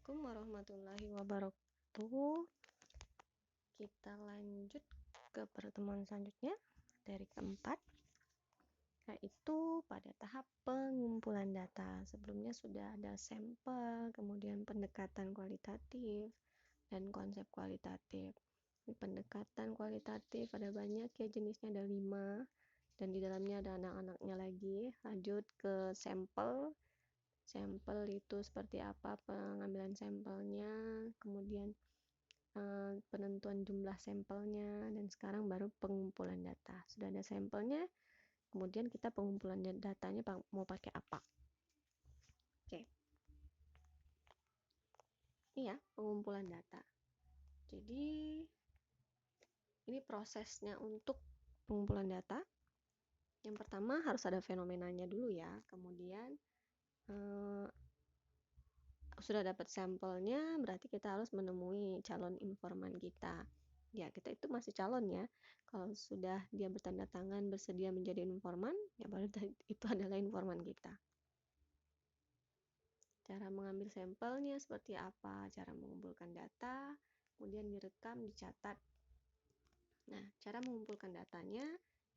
Assalamualaikum warahmatullahi wabarakatuh. Kita lanjut ke pertemuan selanjutnya, materi keempat, yaitu pada tahap pengumpulan data. Sebelumnya sudah ada sampel, kemudian pendekatan kualitatif, dan konsep kualitatif. Di pendekatan kualitatif ada banyak ya, jenisnya ada 5, dan di dalamnya ada anak-anaknya lagi. Lanjut ke sampel. Sampel itu seperti apa pengambilan sampelnya, kemudian penentuan jumlah sampelnya, dan sekarang baru pengumpulan data. Sudah ada sampelnya, kemudian kita pengumpulan datanya mau pakai apa. Oke. Iya, pengumpulan data. Jadi ini prosesnya untuk pengumpulan data. Yang pertama harus ada fenomenanya dulu ya, kemudian sudah dapat sampelnya, berarti kita harus menemui calon informan kita. Ya, kita itu masih calon ya. Kalau sudah dia bertanda tangan bersedia menjadi informan, ya baru itu adalah informan kita. Cara mengambil sampelnya seperti apa, cara mengumpulkan data, kemudian direkam, dicatat. Nah, cara mengumpulkan datanya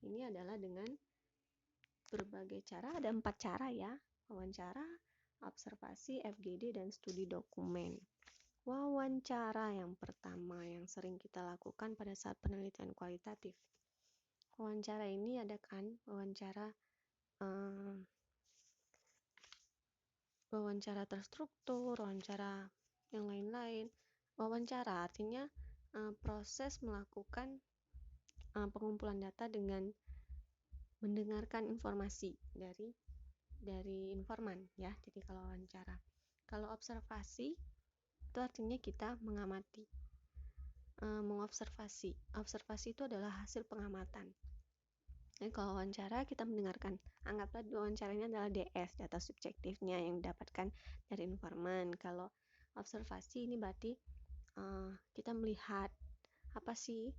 ini adalah dengan berbagai cara, ada 4 cara ya. Wawancara, observasi, FGD, dan studi dokumen. Wawancara yang pertama yang sering kita lakukan pada saat penelitian kualitatif. Wawancara ini ada kan wawancara terstruktur, wawancara yang lain-lain. Wawancara artinya proses melakukan pengumpulan data dengan mendengarkan informasi dari informan ya. Jadi kalau wawancara. Kalau observasi itu artinya kita mengamati, mengobservasi. Observasi itu adalah hasil pengamatan. Jadi kalau wawancara kita mendengarkan, anggaplah wawancaranya adalah DS, data subjektifnya yang didapatkan dari informan. Kalau observasi ini berarti kita melihat apa sih,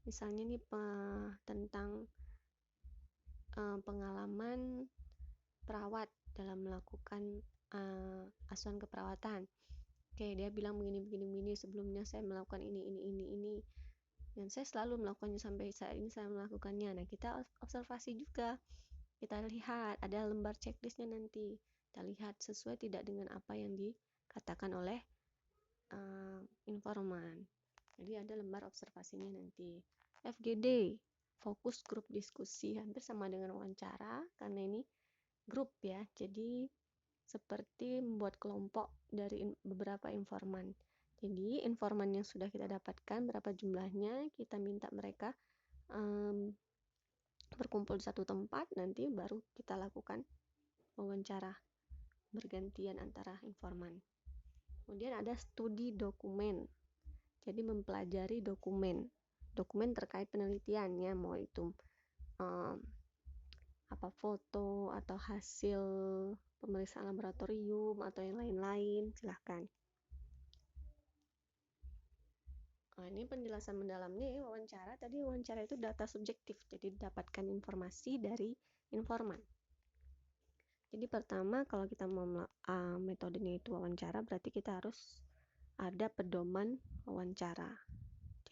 misalnya nih tentang pengalaman perawat dalam melakukan asuhan keperawatan. Oke, dia bilang begini, sebelumnya saya melakukan ini, dan saya selalu melakukannya sampai saat ini saya melakukannya. Nah, kita observasi juga, kita lihat ada lembar checklistnya nanti, kita lihat sesuai tidak dengan apa yang dikatakan oleh informan. Jadi ada lembar observasinya nanti. FGD, fokus grup diskusi, hampir sama dengan wawancara karena ini grup ya, jadi seperti membuat kelompok dari beberapa informan. Jadi informan yang sudah kita dapatkan berapa jumlahnya, kita minta mereka berkumpul di satu tempat, nanti baru kita lakukan wawancara bergantian antara informan. Kemudian ada studi dokumen, jadi mempelajari dokumen terkait penelitiannya, mau itu apa foto atau hasil pemeriksaan laboratorium atau yang lain-lain, silahkan. Nah, ini penjelasan mendalamnya ya, wawancara. Tadi wawancara itu data subjektif, jadi dapatkan informasi dari informan. Jadi pertama kalau kita mau metodenya itu wawancara, berarti kita harus ada pedoman wawancara.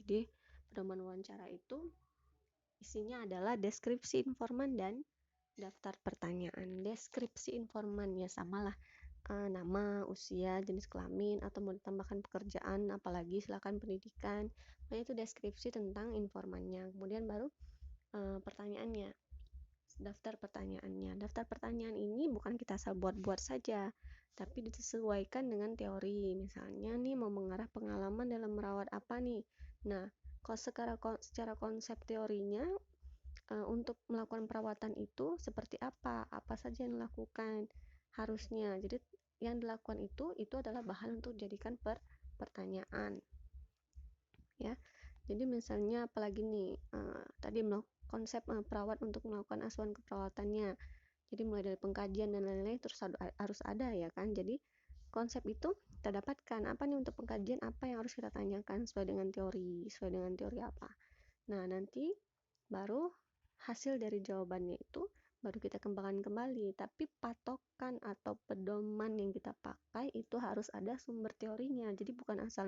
Jadi pedoman wawancara itu isinya adalah deskripsi informan dan daftar pertanyaan. Deskripsi informan ya samalah, nama, usia, jenis kelamin, atau mau ditambahkan pekerjaan, apalagi silakan pendidikan. Nah, itu deskripsi tentang informannya. Kemudian baru pertanyaannya, daftar pertanyaannya. Daftar pertanyaan ini bukan kita asal buat-buat saja, tapi disesuaikan dengan teori. Misalnya nih mau mengarah pengalaman dalam merawat apa nih. Nah, kalau secara konsep teorinya untuk melakukan perawatan itu seperti apa saja yang dilakukan harusnya. Jadi yang dilakukan itu adalah bahan untuk dijadikan pertanyaan ya. Jadi misalnya apalagi nih tadi konsep perawat untuk melakukan asuhan keperawatannya, jadi mulai dari pengkajian dan lain-lain terus harus ada ya kan. Jadi konsep itu kita dapatkan apa nih untuk pengkajian, apa yang harus kita tanyakan sesuai dengan teori apa. Nah, nanti baru hasil dari jawabannya itu baru kita kembangkan kembali. Tapi patokan atau pedoman yang kita pakai itu harus ada sumber teorinya. Jadi bukan asal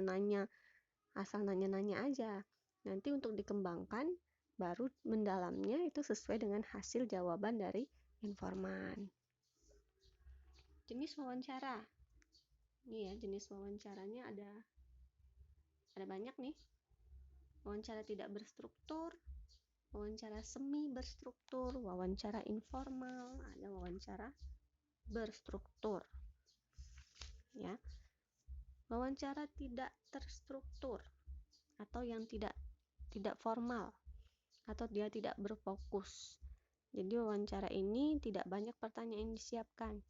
nanya-nanya aja. Nanti untuk dikembangkan baru mendalamnya itu sesuai dengan hasil jawaban dari informan. Jenis wawancara. Ini ya, jenis wawancaranya ada banyak nih. Wawancara tidak berstruktur, wawancara semi berstruktur, wawancara informal, ada wawancara berstruktur. Ya. Wawancara tidak terstruktur atau yang tidak formal atau dia tidak berfokus. Jadi wawancara ini tidak banyak pertanyaan yang disiapkan.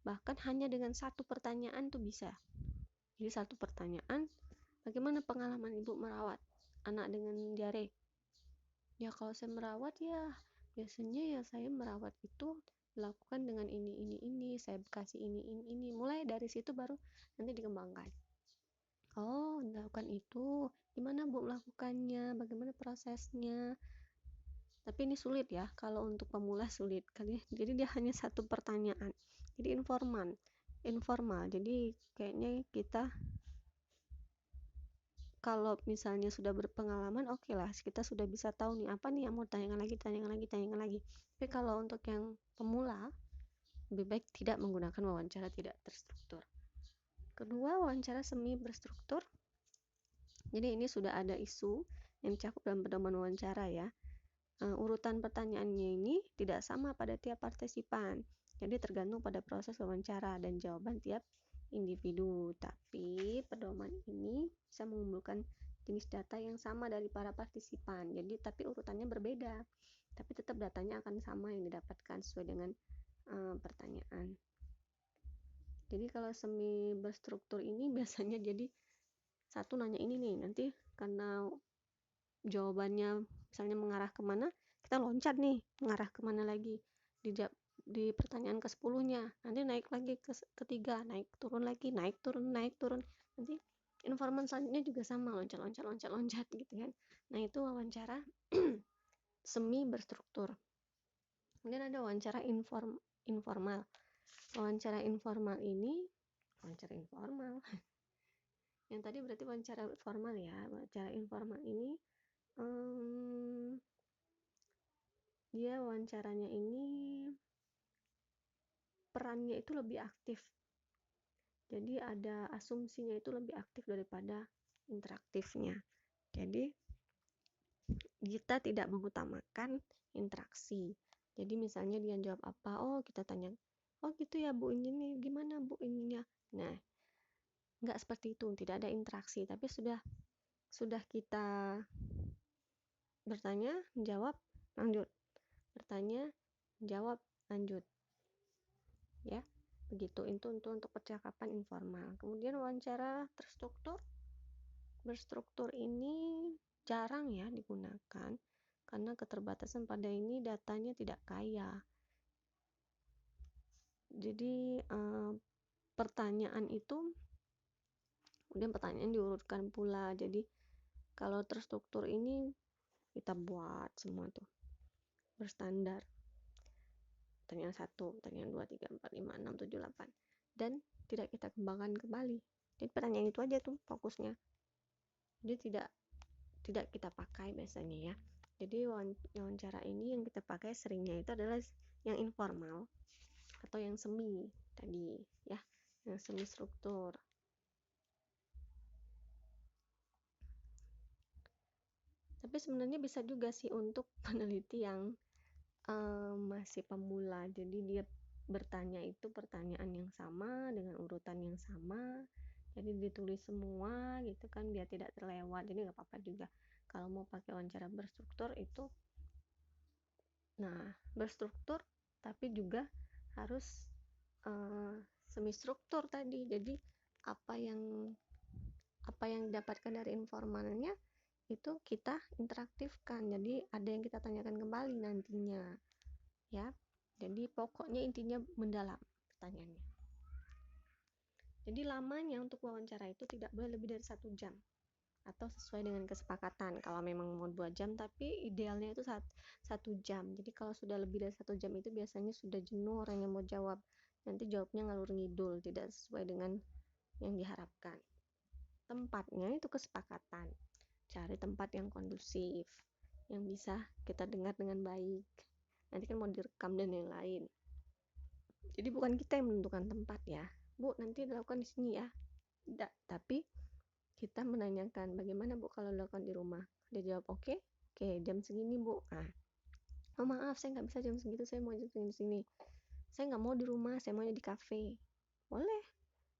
Bahkan hanya dengan satu pertanyaan tuh bisa. Jadi satu pertanyaan, bagaimana pengalaman ibu merawat anak dengan diare? Ya kalau saya merawat ya biasanya ya saya merawat itu dilakukan dengan ini, saya kasih ini. Mulai dari situ baru nanti dikembangkan. Oh, dilakukan itu. Gimana Bu melakukannya? Bagaimana prosesnya? Tapi ini sulit ya, kalau untuk pemula sulit kali ya. Jadi dia hanya satu pertanyaan. Jadi informal. Jadi kayaknya kita kalau misalnya sudah berpengalaman, oke lah, kita sudah bisa tahu nih apa nih yang mau tanyakan lagi. Tapi kalau untuk yang pemula, lebih baik tidak menggunakan wawancara tidak terstruktur. Kedua, wawancara semi berstruktur. Jadi ini sudah ada isu yang dicakup dalam pedoman wawancara ya. Urutan pertanyaannya ini tidak sama pada tiap partisipan. Jadi tergantung pada proses wawancara dan jawaban tiap individu. Tapi pedoman ini bisa mengumpulkan jenis data yang sama dari para partisipan. Jadi tapi urutannya berbeda. Tapi tetap datanya akan sama yang didapatkan sesuai dengan pertanyaan. Jadi kalau semi berstruktur ini biasanya jadi satu nanya ini nih, nanti karena jawabannya misalnya mengarah kemana, kita loncat nih mengarah kemana lagi di pertanyaan ke-10-nya, nanti naik lagi ke ketiga, naik turun lagi, naik turun, nanti informan selanjutnya juga sama, loncat gitu kan. Nah itu wawancara semi berstruktur. Kemudian ada wawancara informal. Wawancara informal yang tadi berarti wawancara formal ya. Wawancara informal ini dia wawancaranya ini perannya itu lebih aktif. Jadi ada asumsinya itu lebih aktif daripada interaktifnya. Jadi kita tidak mengutamakan interaksi. Jadi misalnya dia jawab apa, oh kita tanya, oh gitu ya Bu, ini nih gimana Bu ininya. Nah, enggak seperti itu, tidak ada interaksi, tapi sudah kita bertanya, jawab, lanjut. Bertanya, jawab, lanjut. Ya, begitu. Itu untuk percakapan informal. Kemudian wawancara terstruktur. Berstruktur ini jarang ya digunakan karena keterbatasan pada ini datanya tidak kaya. Jadi pertanyaan itu kemudian pertanyaan diurutkan pula. Jadi kalau terstruktur ini kita buat semua tuh berstandar. Pertanyaan 1, pertanyaan 2, 3, 4, 5, 6, 7, 8 dan tidak kita kembangkan kembali. Jadi pertanyaan itu aja tuh fokusnya. Jadi tidak kita pakai biasanya ya. Jadi wawancara ini yang kita pakai seringnya itu adalah yang informal atau yang semi tadi ya, yang semi struktur. Tapi sebenarnya bisa juga sih untuk peneliti yang masih pemula. Jadi dia bertanya itu pertanyaan yang sama dengan urutan yang sama. Jadi ditulis semua gitu kan biar tidak terlewat. Jadi nggak apa-apa juga. Kalau mau pakai wawancara berstruktur itu, nah berstruktur tapi juga harus semi struktur tadi. Jadi apa yang didapatkan dari informalnya itu kita interaktifkan. Jadi ada yang kita tanyakan kembali nantinya ya. Jadi pokoknya intinya mendalam pertanyaannya. Jadi lamanya untuk wawancara itu tidak boleh lebih dari 1 jam. atau sesuai dengan kesepakatan. Kalau memang mau 2 jam, tapi idealnya itu 1 jam. Jadi kalau sudah lebih dari 1 jam itu biasanya sudah jenuh orang yang mau jawab. Nanti jawabnya ngalur ngidul, tidak sesuai dengan yang diharapkan. Tempatnya itu kesepakatan. Cari tempat yang kondusif, yang bisa kita dengar dengan baik. Nanti kan mau direkam dan yang lain. Jadi bukan kita yang menentukan tempat ya. Bu, nanti dilakukan di sini ya. Tidak, tapi kita menanyakan bagaimana Bu kalau dilakukan di rumah. Dia jawab oke, jam segini Bu. Nah, oh maaf saya nggak bisa jam segitu, saya mau jam segini. Saya nggak mau di rumah, saya maunya di kafe. Boleh,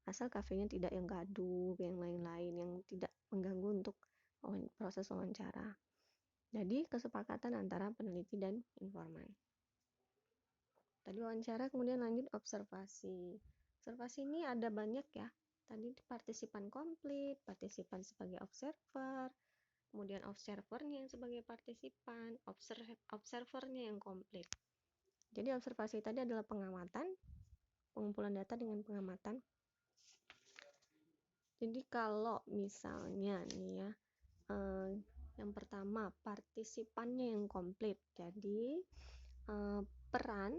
asal kafenya tidak yang gaduh, yang lain-lain, yang tidak mengganggu untuk proses wawancara. Jadi kesepakatan antara peneliti dan informan. Tadi wawancara, kemudian lanjut observasi. Observasi ini ada banyak ya. Tadi partisipan komplit, partisipan sebagai observer, kemudian observernya yang sebagai partisipan, observernya yang komplit. Jadi observasi tadi adalah pengamatan, pengumpulan data dengan pengamatan. Jadi kalau misalnya nih ya, yang pertama partisipannya yang komplit. Jadi peran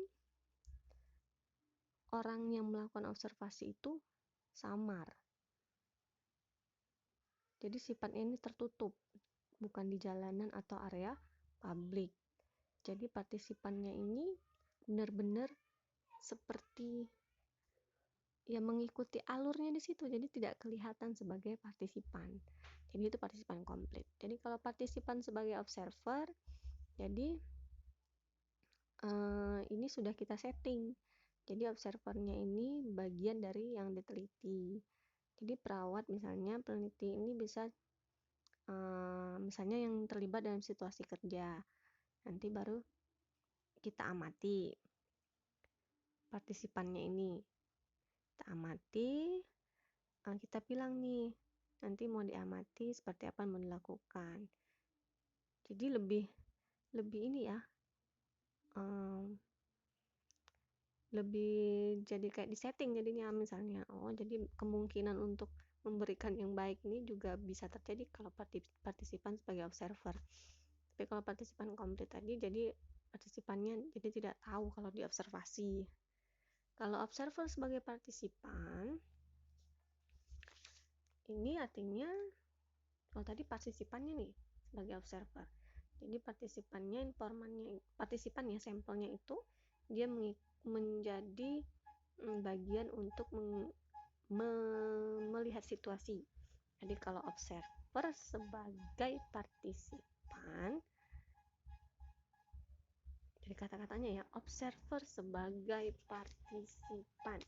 orang yang melakukan observasi itu samar. Jadi sifatnya ini tertutup, bukan di jalanan atau area publik. Jadi partisipannya ini benar-benar seperti ya mengikuti alurnya di situ, jadi tidak kelihatan sebagai partisipan. Jadi itu partisipan komplit. Jadi kalau partisipan sebagai observer, jadi ini sudah kita setting. Jadi observernya ini bagian dari yang diteliti. Jadi perawat misalnya, peneliti ini bisa misalnya yang terlibat dalam situasi kerja. Nanti baru kita amati partisipannya ini. Kita amati, kita bilang nih, nanti mau diamati seperti apa yang mau dilakukan. Jadi lebih ini ya, lebih jadi kayak di setting jadinya misalnya. Jadi kemungkinan untuk memberikan yang baik ini juga bisa terjadi kalau partisipan sebagai observer. Tapi kalau partisipan komplit tadi, jadi partisipannya jadi tidak tahu kalau diobservasi. Kalau observer sebagai partisipan, ini artinya kalau tadi partisipannya nih sebagai observer. Jadi partisipannya, sampelnya itu dia menjadi bagian untuk melihat situasi. Jadi kalau observer sebagai partisipan, dari kata-katanya ya, observer sebagai partisipan.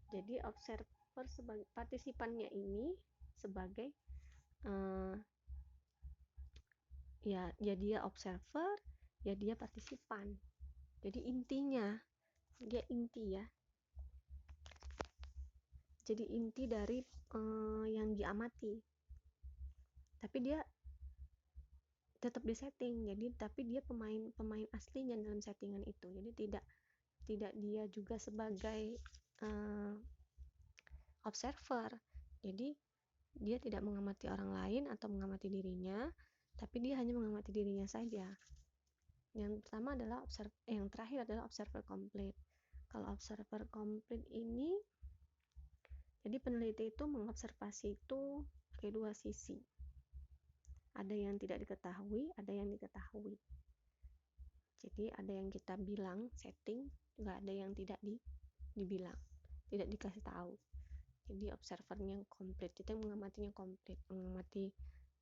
Jadi observer sebagai partisipannya ini sebagai ya dia observer, ya dia partisipan. Jadi intinya dia inti ya. Jadi inti dari yang diamati. Tapi dia tetap di setting. Jadi tapi dia pemain aslinya dalam settingan itu. Jadi tidak dia juga sebagai observer. Jadi dia tidak mengamati orang lain atau mengamati dirinya, tapi dia hanya mengamati dirinya saja. Yang pertama adalah yang terakhir adalah observer komplit. Kalau observer komplit ini, jadi peneliti itu mengobservasi itu pakai dua sisi. Ada yang tidak diketahui, ada yang diketahui. Jadi ada yang kita bilang setting, nggak ada yang tidak dibilang, tidak dikasih tahu. Jadi observernya komplit, kita mengamatinya komplit, mengamati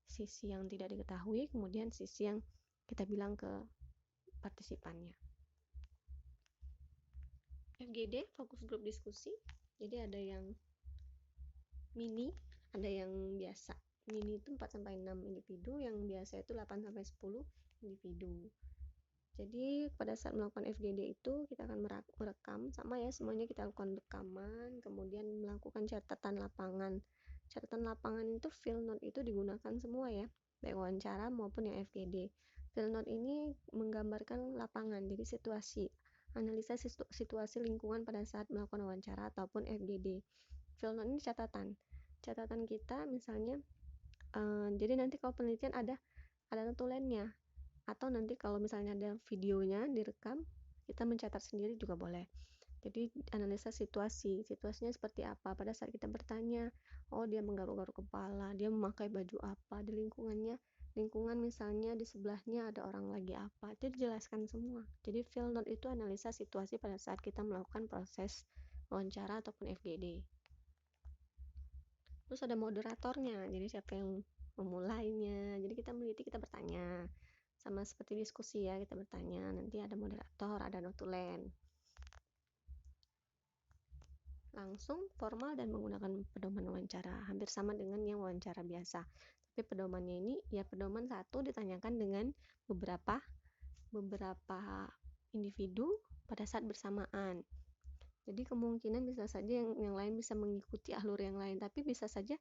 sisi yang tidak diketahui, kemudian sisi yang kita bilang ke partisipannya. FGD, fokus grup diskusi. Jadi ada yang mini, ada yang biasa. Mini itu 4-6 individu, yang biasa itu 8-10 individu. Jadi pada saat melakukan FGD itu kita akan merekam, sama ya semuanya kita lakukan rekaman, kemudian melakukan catatan lapangan. Catatan lapangan itu field note itu digunakan semua ya, baik wawancara maupun yang FGD. Field note ini menggambarkan lapangan, jadi situasi, analisa situasi lingkungan pada saat melakukan wawancara ataupun FGD. Field note ini catatan. catatan kita misalnya, jadi nanti kalau penelitian ada notulennya, atau nanti kalau misalnya ada videonya direkam, kita mencatat sendiri juga boleh. Jadi analisa situasinya seperti apa pada saat kita bertanya, oh dia menggaruk-garuk kepala, dia memakai baju apa, di lingkungan misalnya di sebelahnya ada orang lagi apa, itu dijelaskan semua. Jadi field note itu analisa situasi pada saat kita melakukan proses wawancara ataupun FGD. Terus ada moderatornya, jadi siapa yang memulainya, jadi kita meneliti, kita bertanya, sama seperti diskusi ya, kita bertanya, nanti ada moderator, ada notulen. Langsung, formal, dan menggunakan pedoman wawancara, hampir sama dengan yang wawancara biasa. Tapi pedomannya ini ya pedoman satu ditanyakan dengan beberapa individu pada saat bersamaan. Jadi kemungkinan bisa saja yang lain bisa mengikuti alur yang lain, tapi bisa saja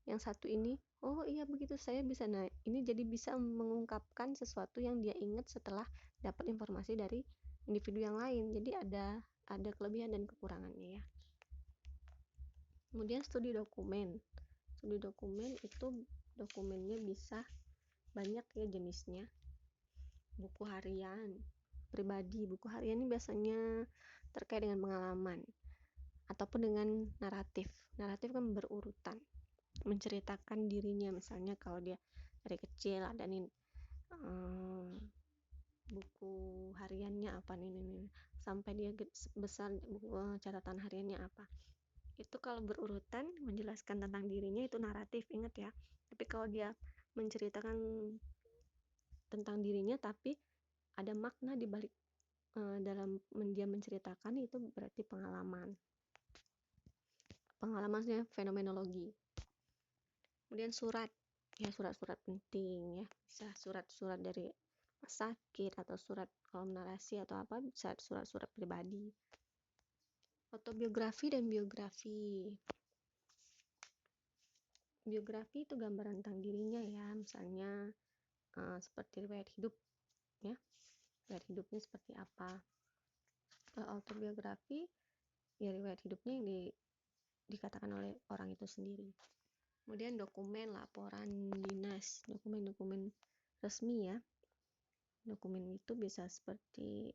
yang satu ini, oh iya begitu saya bisa. Nah, ini jadi bisa mengungkapkan sesuatu yang dia ingat setelah dapat informasi dari individu yang lain. Jadi ada kelebihan dan kekurangannya ya. Kemudian studi dokumen itu dokumennya bisa banyak ya jenisnya. Buku harian pribadi, buku harian ini biasanya terkait dengan pengalaman ataupun dengan naratif kan berurutan, menceritakan dirinya. Misalnya kalau dia dari kecil ada nih buku hariannya apa nih sampai dia besar, buku catatan hariannya apa. Itu kalau berurutan menjelaskan tentang dirinya itu naratif, ingat ya. Tapi kalau dia menceritakan tentang dirinya tapi ada makna di balik dalam dia menceritakan, itu berarti pengalamannya fenomenologi. Kemudian surat penting ya, bisa surat dari sakit atau surat kalau narasi atau apa, bisa surat pribadi. Autobiografi dan biografi itu gambaran tentang dirinya ya, misalnya seperti riwayat hidup ya, riwayat hidupnya seperti apa. Autobiografi ya riwayat hidupnya yang dikatakan oleh orang itu sendiri. Kemudian dokumen laporan dinas, dokumen resmi ya. Dokumen itu bisa seperti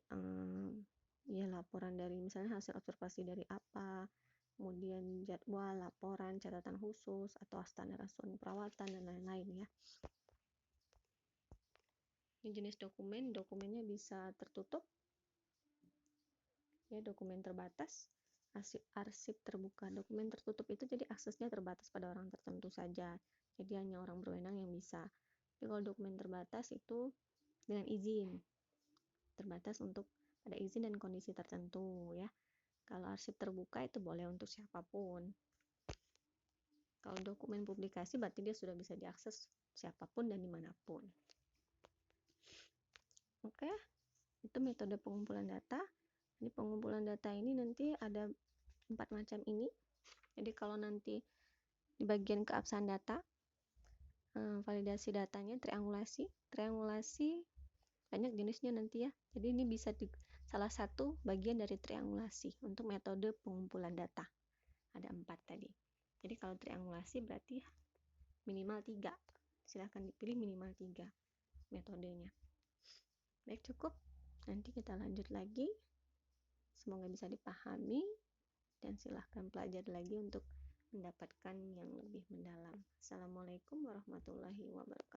ya laporan dari misalnya hasil observasi dari apa, kemudian jadwal, laporan, catatan khusus, atau standar asuhan perawatan dan lain-lain ya. Ini jenis dokumennya bisa tertutup ya, dokumen terbatas, arsip terbuka. Dokumen tertutup itu jadi aksesnya terbatas pada orang tertentu saja, jadi hanya orang berwenang yang bisa. Tapi kalau dokumen terbatas itu dengan izin, terbatas untuk pada izin dan kondisi tertentu ya. Kalau arsip terbuka itu boleh untuk siapapun. Kalau dokumen publikasi berarti dia sudah bisa diakses siapapun dan dimanapun. Oke, itu metode pengumpulan data. Jadi pengumpulan data ini nanti ada 4 macam ini. Jadi kalau nanti di bagian keabsahan data, validasi datanya, triangulasi banyak jenisnya nanti ya. Jadi ini bisa salah satu bagian dari triangulasi untuk metode pengumpulan data. Ada 4 tadi. Jadi kalau triangulasi berarti minimal 3. Silahkan dipilih minimal 3 metodenya. Baik, cukup. Nanti kita lanjut lagi. Semoga bisa dipahami dan silahkan pelajari lagi untuk mendapatkan yang lebih mendalam. Assalamualaikum warahmatullahi wabarakatuh.